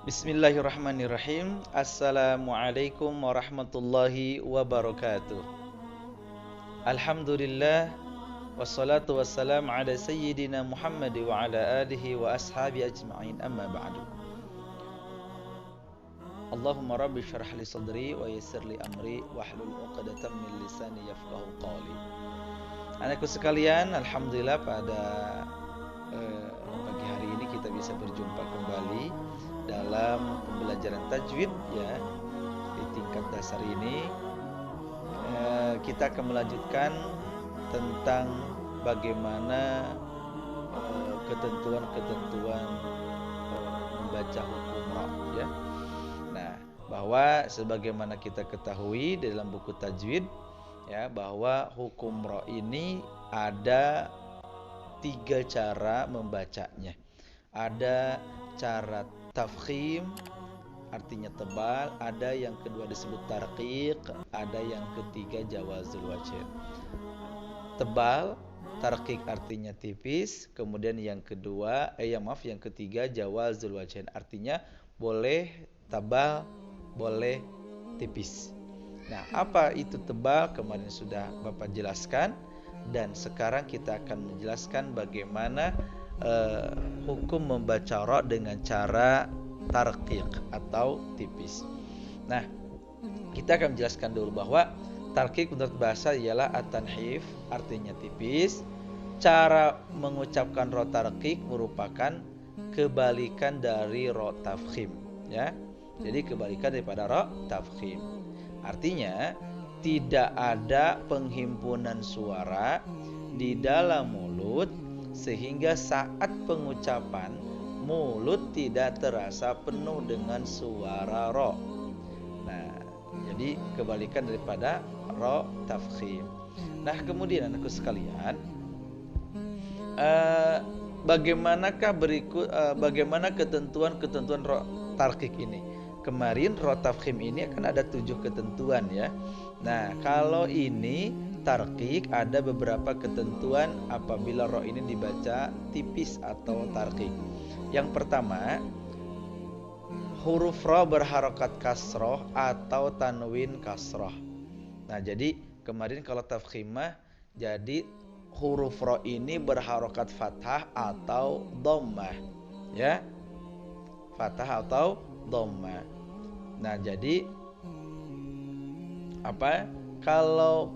Bismillahirrahmanirrahim. Assalamualaikum warahmatullahi wabarakatuh. Alhamdulillah wassalatu wassalam ala sayyidina Muhammad wa ala alihi wa ashabi ajma'in, amma ba'du. Allahumma rabbi syrah li sadri wa yassir li amri wahlul 'uqdatam min lisani yafqahu qawli. Anakku sekalian, alhamdulillah pada pagi hari ini kita bisa berjumpa kembali dalam pembelajaran tajwid ya di tingkat dasar ini. Kita akan melanjutkan tentang bagaimana ketentuan-ketentuan membaca hukum ra ya. Nah, bahwa sebagaimana kita ketahui dalam buku tajwid ya, bahwa hukum ra ini ada 3 cara membacanya. Ada cara tafkhim, artinya tebal, ada yang kedua disebut tarqiq, ada yang ketiga jawazul wajh. Tebal, tarqiq artinya tipis, kemudian yang ketiga jawazul wajh, artinya boleh tebal, boleh tipis. Nah, apa itu tebal? Kemarin sudah Bapak jelaskan, dan sekarang kita akan menjelaskan bagaimana hukum membaca ra dengan cara tarqiq atau tipis. Nah, kita akan menjelaskan dulu bahwa tarqiq menurut bahasa ialah at-tanhif, artinya tipis. Cara mengucapkan ra tarqiq merupakan kebalikan dari ra tafkhim ya. Jadi kebalikan daripada ra tafkhim. Artinya tidak ada penghimpunan suara di dalam mulut sehingga saat pengucapan mulut tidak terasa penuh dengan suara ra. Nah, jadi kebalikan daripada ra tafkhim. Nah, kemudian anakku sekalian, bagaimana ketentuan-ketentuan ra tarqiq ini? Kemarin ra tafkhim ini akan ada 7 ketentuan ya. Nah, kalau ini tarqiq ada beberapa ketentuan apabila ra ini dibaca tipis atau tarqiq. Yang pertama, huruf ra berharokat kasroh atau tanwin kasroh. Nah, jadi kemarin kalau tafkhimah, jadi huruf ra ini berharokat fathah atau dhammah ya. Fathah atau dhammah. Nah, jadi apa? Kalau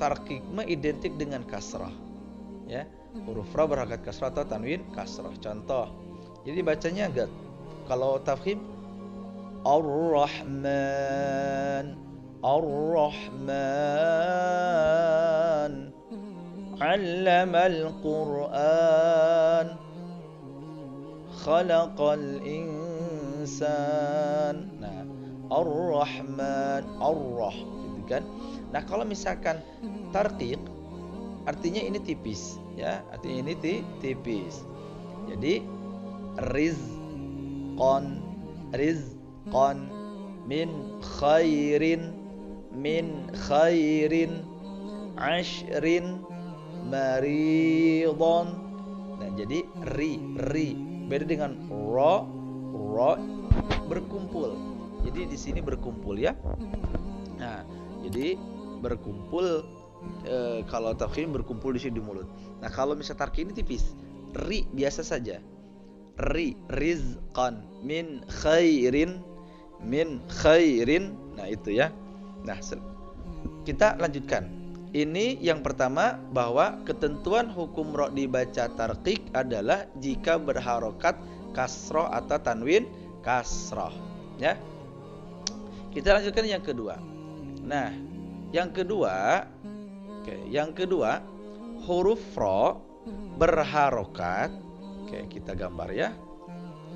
tarqiq identik dengan kasrah ya. Huruf ra berharokat kasrah atau tanwin kasrah. Contoh, jadi bacanya agak, kalau tafkhim Ar-Rahman, Ar-Rahman, 'Allamal Qur'an, Khalaqal Insan. Nah, Ar-Rahman, Ar-Rah, gitu kan. Nah, kalau misalkan tarqiq artinya ini tipis ya, artinya ini tipis. Jadi rizqan, rizqan, min khairin, min khairin, ashrin, maridon. Nah, jadi ri beda dengan ra berkumpul. Jadi di sini berkumpul ya. Nah, jadi berkumpul, kalau tafkhim berkumpul di sini di mulut. Nah, kalau misalnya tarqiq ini tipis, ri biasa saja. Ri, rizqan, min khairin, min khairin. Nah, itu ya. Nah, kita lanjutkan. Ini yang pertama, bahwa ketentuan hukum ra dibaca tarqiq adalah jika berharokat kasroh atau tanwin kasroh ya. Kita lanjutkan yang kedua. Nah, yang kedua, huruf ra berharokat. Kita gambar ya.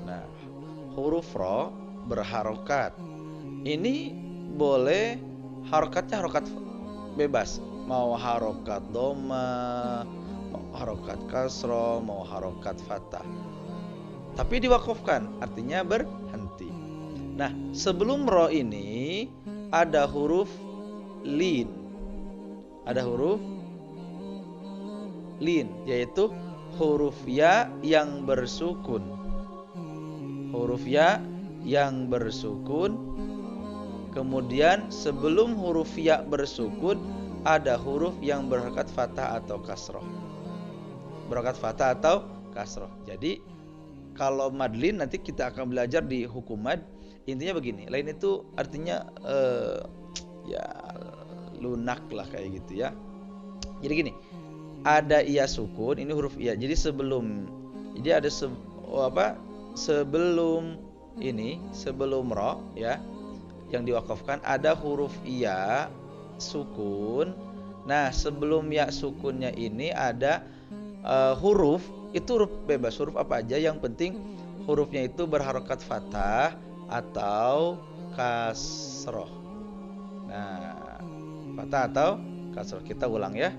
Nah, huruf ra berharokat. Ini boleh harokatnya harokat bebas. Mau harokat dhamma, mau harokat kasroh, mau harokat fathah. Tapi diwakafkan, artinya berhenti. Nah, sebelum ra ini ada huruf lin. Ada huruf lin, yaitu huruf ya yang bersukun. Huruf ya yang bersukun, kemudian sebelum huruf ya bersukun ada huruf yang berharokat fathah atau kasroh. Berharokat fathah atau kasroh. Jadi kalau madlin nanti kita akan belajar di hukum mad. Intinya begini, lain itu artinya ya lunak lah kayak gitu ya. Jadi gini, ada iya sukun, ini huruf iya. Jadi ada sebelum ini, sebelum ro ya, yang diwakafkan ada huruf iya sukun. Nah, sebelum ya sukunnya ini ada huruf, itu huruf bebas, huruf apa aja, yang penting hurufnya itu berharokat fathah atau kasroh. Nah, fathah atau kasroh. Kita ulang ya.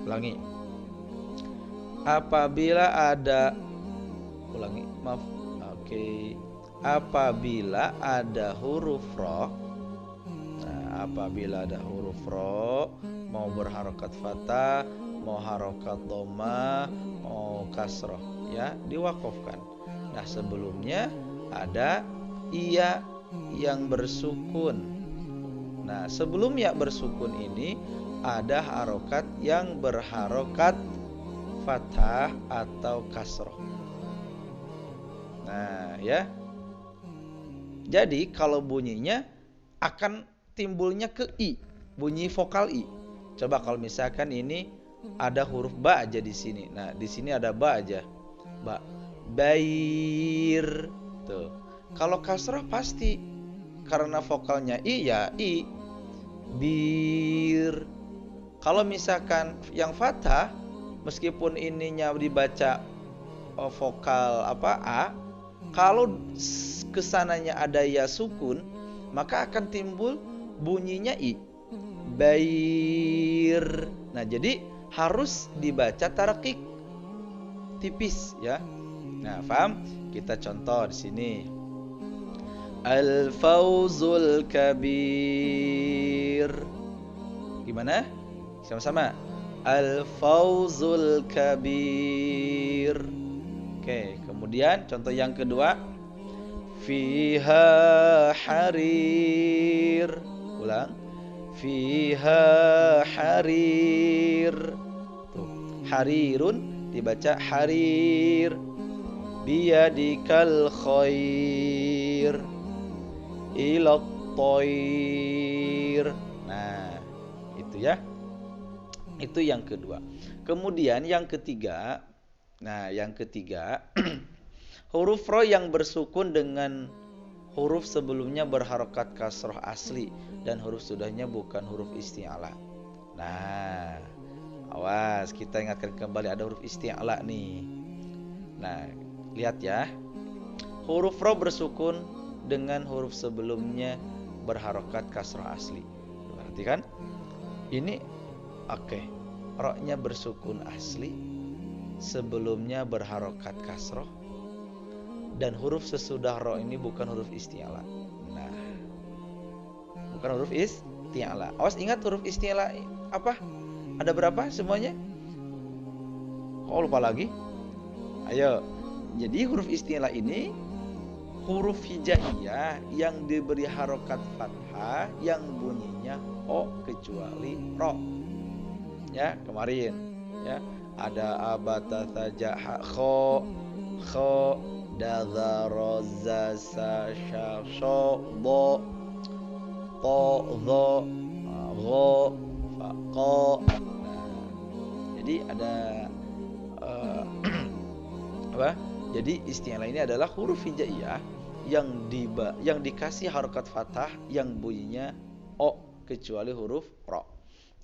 Ulangi. Apabila ada apabila ada huruf ro. Nah, apabila ada huruf ro, mau berharokat fathah, mau harokat dhamma, mau kasroh ya, diwakafkan. Nah, sebelumnya ada iya yang bersukun. Nah, sebelum ya bersukun ini ada harokat yang berharokat fathah atau kasroh. Nah, ya. Jadi kalau bunyinya akan timbulnya ke i, bunyi vokal i. Coba kalau misalkan ini ada huruf ba aja di sini. Nah, di sini ada ba aja. Ba. Bair. Tuh. Kalau kasroh pasti karena vokalnya i ya i. Bir. Kalau misalkan yang fathah, meskipun ininya dibaca vokal a, kalau kesananya ada ya sukun, maka akan timbul bunyinya i. Bair. Nah, jadi harus dibaca tarakik tipis ya. Nah, paham? Kita contoh di sini. Al-fawzul kabir. Gimana? Sama-sama. Al-fawzul kabir. Oke, kemudian contoh yang kedua. Fiha harir. Ulang. Fiha harir. Tuh, harirun dibaca harir. Biyadikal khair. Ilat toir. Nah, itu ya. Itu yang kedua. Kemudian yang ketiga. Nah, yang ketiga huruf ro yang bersukun dengan huruf sebelumnya berharokat kasroh asli dan huruf sudahnya bukan huruf isti'ala. Nah, awas, kita ingatkan kembali ada huruf isti'ala nih. Nah, lihat ya. Huruf ro bersukun dengan huruf sebelumnya berharokat kasroh asli. Berarti kan? Ini oke. Ro-nya bersukun asli, sebelumnya berharokat kasroh, dan huruf sesudah ro ini bukan huruf isti'ala. Nah, bukan huruf isti'ala. Awas, ingat huruf isti'ala apa? Ada berapa semuanya? Kok lupa lagi? Ayo. Jadi huruf isti'ala ini huruf hijaiyah yang diberi harokat fathah yang bunyinya o kecuali ro. Ya, kemarin ya ada abata saja kho dadzaroza sasho bo to zo go fa ko. Nah, jadi ada apa? Jadi istilah ini adalah huruf hijaiyah yang dikasih harokat fathah yang bunyinya o kecuali huruf ro.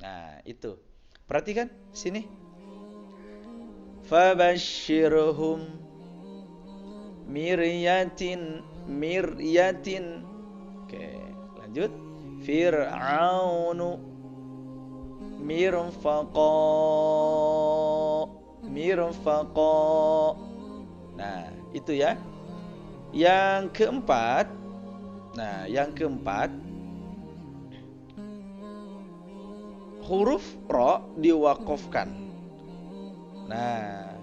Nah, itu. Perhatikan sini. Fabashshirhum miryatin. Oke, lanjut. Fir'aunu mirfaqa. Nah, itu ya. Yang keempat. Huruf ro diwakafkan. Nah,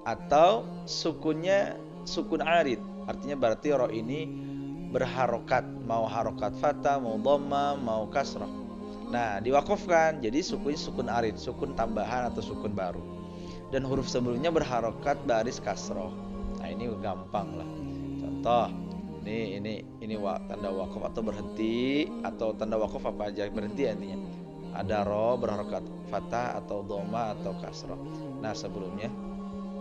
atau sukunnya sukun arid. Artinya berarti ro ini berharokat, mau harokat fathah, mau dhamma, mau kasrah. Nah, diwakafkan jadi sukun arid, sukun tambahan atau sukun baru. Dan huruf sebelumnya berharokat baris kasroh. Nah, ini gampang lah. Contoh, ini tanda wakaf atau berhenti, atau tanda wakaf apa aja berhenti intinya. Ada ro berharokat fathah atau dhamma atau kasroh. Nah, sebelumnya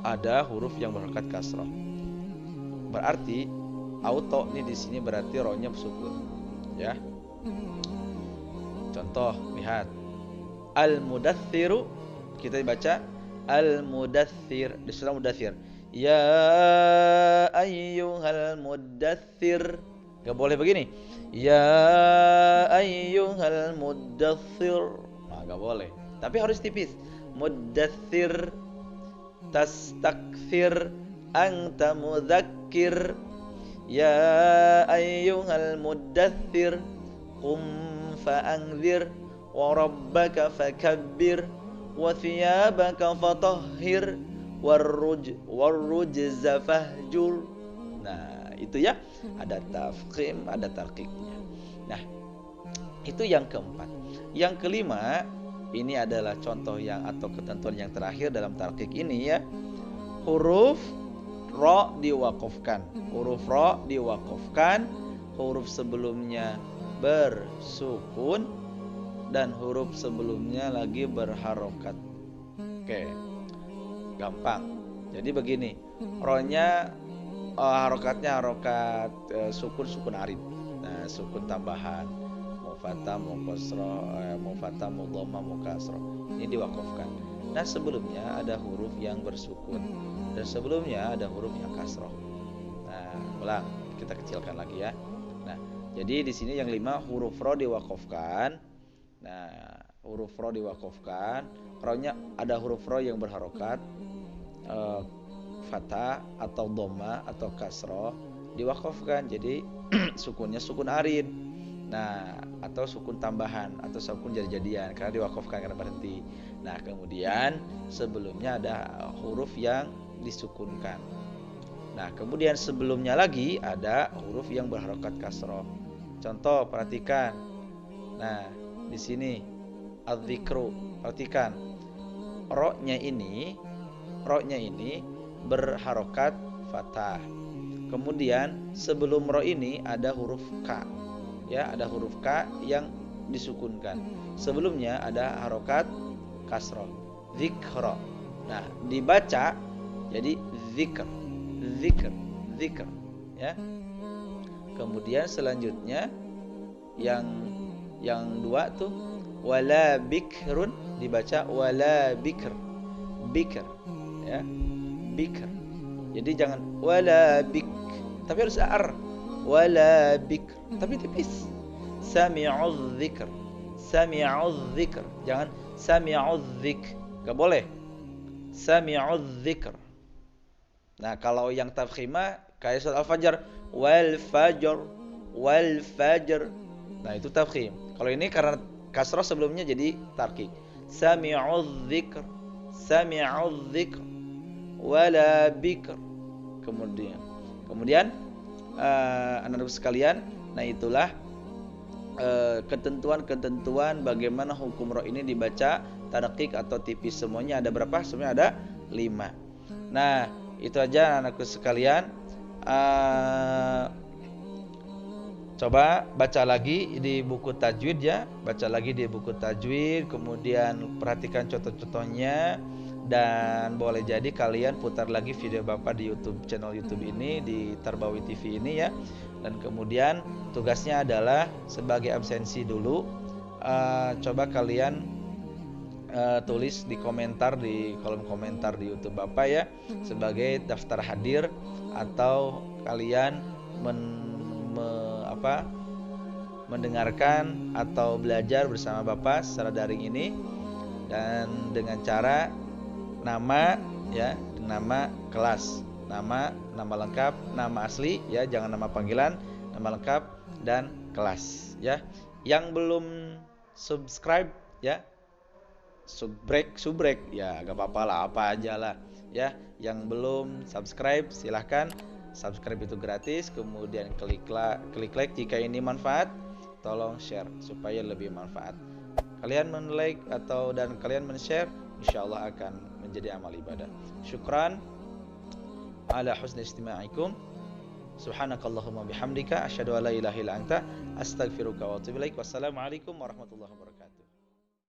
ada huruf yang berharokat kasroh. Berarti auto nih di sini berarti ro-nya sukun, ya. Contoh, lihat. Al-mudathtsiru, kita baca al-mudaththir di surah Mudaththir. Ya ayyuhal mudaththir. Gak boleh begini. Ya ayyuhal mudaththir. Nah, gak boleh. Tapi harus tipis. Mudaththir, tastakthir, anta mudzakkir. Ya ayyuhal mudaththir, qum fa'anzir wa rabbaka fakabbir wa thiyabaka fatahhir warrujza fahjur. Nah, itu ya, ada tafkhim, ada tarqiqnya. Nah, itu yang keempat. Yang kelima, ini adalah contoh yang atau ketentuan yang terakhir dalam tarqiq ini ya. Huruf ro diwakafkan. Huruf ro diwakafkan, huruf sebelumnya bersukun dan huruf sebelumnya lagi berharokat. Oke, gampang. Jadi begini, ro-nya harokatnya harokat sukun arid. Nah, sukun tambahan, mau fathah, mau kasroh, mau fathah, mau dhamma, mau kasroh. Ini diwakafkan. Nah, sebelumnya ada huruf yang bersukun dan sebelumnya ada huruf yang kasroh. Nah, ulang, kita kecilkan lagi ya. Nah, jadi di sini yang 5 huruf ro diwakafkan. Nah, huruf ro diwakafkan. Ro-nya ada huruf ro yang berharokat fathah atau dhamma atau kasroh, diwakafkan. Jadi sukunnya sukun arid. Nah, atau sukun tambahan atau sukun jadi-jadian karena diwakafkan karena berhenti. Nah, kemudian sebelumnya ada huruf yang disukunkan. Nah, kemudian sebelumnya lagi ada huruf yang berharokat kasroh. Contoh, perhatikan. Nah, di sini adzikru, perhatikan. Ro-nya ini berharokat fathah. Kemudian sebelum ro ini ada huruf K. Ya, ada huruf K yang disukunkan. Sebelumnya ada harokat kasroh. Dzikra. Nah, dibaca jadi zikr, ya. Kemudian selanjutnya yang 2 tuh wala bikrun, dibaca wala bikr, ya, bikr. Jadi jangan wala bik, tapi harus ar, wala bikr, tapi tipis. Sami'udz dzikr, jangan sami'udz dzik, enggak boleh. Sami'udz dzikr. Nah, kalau yang tafkhimah kayak surat Al-Fajr, wal fajr. Nah, itu tafkhim. Kalau ini karena kasrah sebelumnya jadi tarqiq. Sami'udz dzikr, wala bikr. Kemudian anak-anak sekalian, nah itulah ketentuan bagaimana hukum ro ini dibaca tarqiq atau tipis. Semuanya ada berapa? Semuanya ada 5. Nah, itu aja anak-anakku sekalian. Coba baca lagi di buku tajwid ya, baca lagi di buku tajwid, kemudian perhatikan contoh-contohnya, dan boleh jadi kalian putar lagi video Bapak di channel YouTube ini, di Tarbawi TV ini ya. Dan kemudian tugasnya adalah sebagai absensi dulu, coba kalian tulis di komentar, di kolom komentar di YouTube Bapak ya, sebagai daftar hadir, atau kalian mendengarkan atau belajar bersama Bapak secara daring ini, dan dengan cara nama ya, nama kelas, nama lengkap, nama asli ya, jangan nama panggilan, nama lengkap dan kelas ya. Yang belum subscribe ya, subrek ya, gak apa-apa lah, apa aja lah ya. Yang belum subscribe silahkan Subscribe itu gratis, kemudian klik like jika ini manfaat, tolong share supaya lebih manfaat. Kalian men-like dan kalian men-share, insyaallah akan menjadi amal ibadah. Syukran ala husni istima'ikum. Subhanakallahumma bihamdika asyhadu an la ilaha illa anta astaghfiruka wa atubu ilaik. Wassalamualaikum warahmatullahi wabarakatuh.